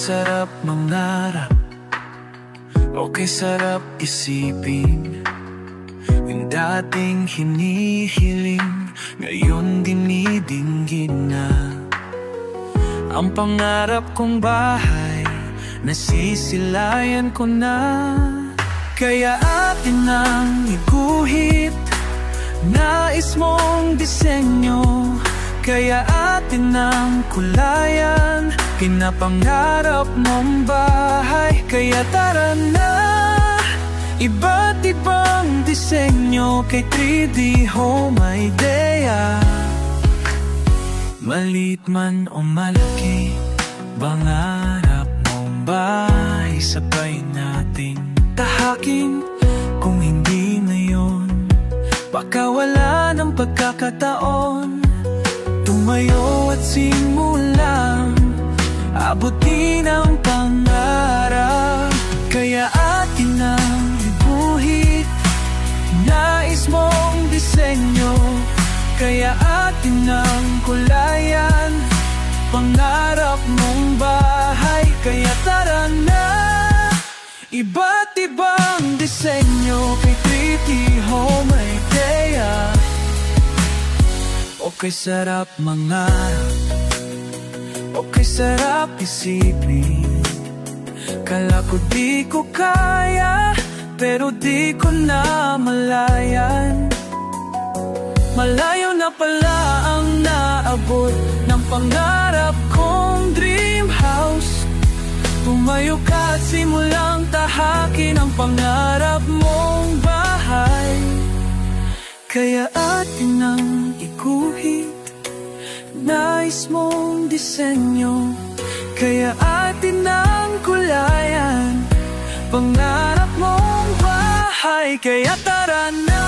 sarap mangarap, okay sarap isipin. Yung dating hinihiling, ngayon dinidinggin na. Ang pangarap kong bahay, nasisilayan ko na. Kaya atin ang iguhit, nais mong disenyo. Kaya atin ang kulayan, pinapangarap mong bahay. Kaya tara na, iba't ibang disenyo kay 3D Home Idea. Malit man o malaki, pangarap mong bahay, sabay nating tahakin. Kung hindi ngayon, baka wala ng pagkakataon. Tumayo at simulang abutin ang pangarap. Kaya atin ang iguhit, nais mong disenyo. Kaya atin ang kulayan, pangarap mong bahay. Kaya tara na, iba't ibang disenyo kay 3D Home Idea. Okay sarap mangarap, okay sarap isipin. Kala ko di ko kaya, pero di ko na malayan. Malayo na pala ang naabot ng pangarap kong dream house. Tumayo ka at simulang tahakin ang pangarap mong bahay. Kaya atin ang iguhit, nais mong disenyo. Kaya atin ang kulayan, pangarap mong bahay. Kaya tara na,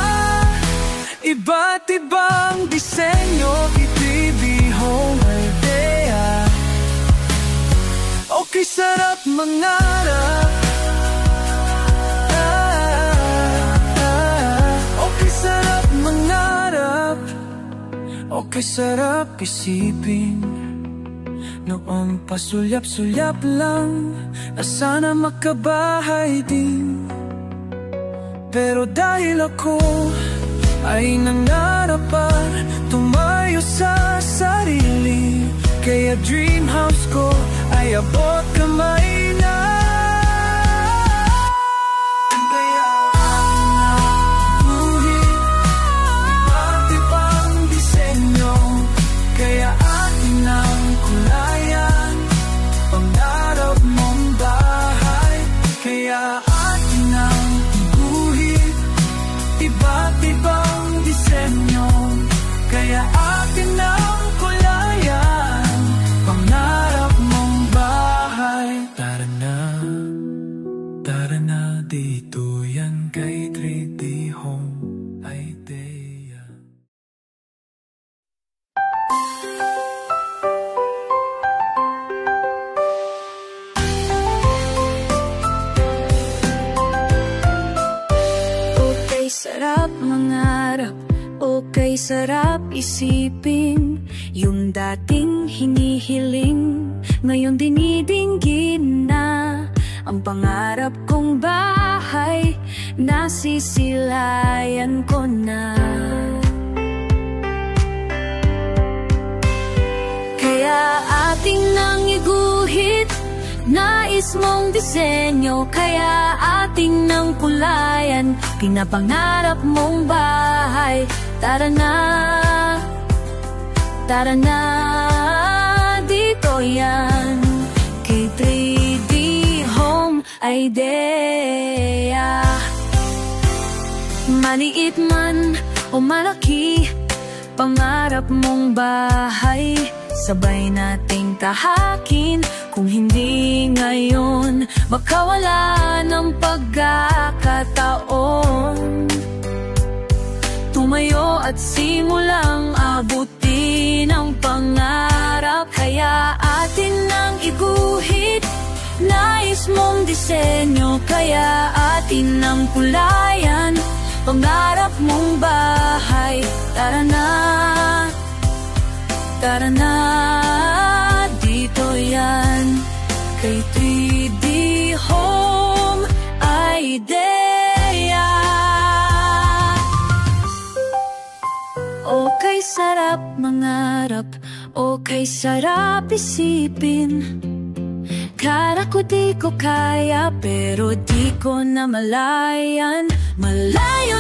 iba't ibang disenyo kay 3D Home Idea. Okay sarap mangarap, kay sarap isipin, noon pa sulyap-sulyap lang, na sana makabahay din. Pero dahil ako ay nangarap pa tumayo sa sarili, kaya dream house ko ay abot kamay na. Kaya naguhit iba't ibang disenyo, kaya atin ang kulayan pangarap mong bahay. Kaya atin ang guhit iba't ibang disenyo, kaya atin ang kulayan pangarap mong bahay. Tara na dito yan kay 3D Home Idea. Okay, sarap mangarap, okay, sarap isipin. Yung dating hinihiling, ngayon dinidinggin na. Ang pangarap kong bahay, nasisilayan ko na. Kaya ating nang iguhit, nais mong disenyo, kaya ating nang kulayan pinapangarap mong bahay. Tara na, dito yan kay 3D Home Idea. Maliit man o malaki, pangarap mong bahay, sabay nating tahakin. Kung hindi ngayon, baka wala ng pagkakataon. Tumayo at simulang abutin ang pangarap, kaya atin nang iguhit nais mong disenyo, kaya atin nang kulayan pangarap mong bahay. Tara na, dito yan kay 3D Home Idea. Okay, sarap mangarap, okay, sarap isipin. Kala ko di ko kaya, pero di ko na malayan. Malayo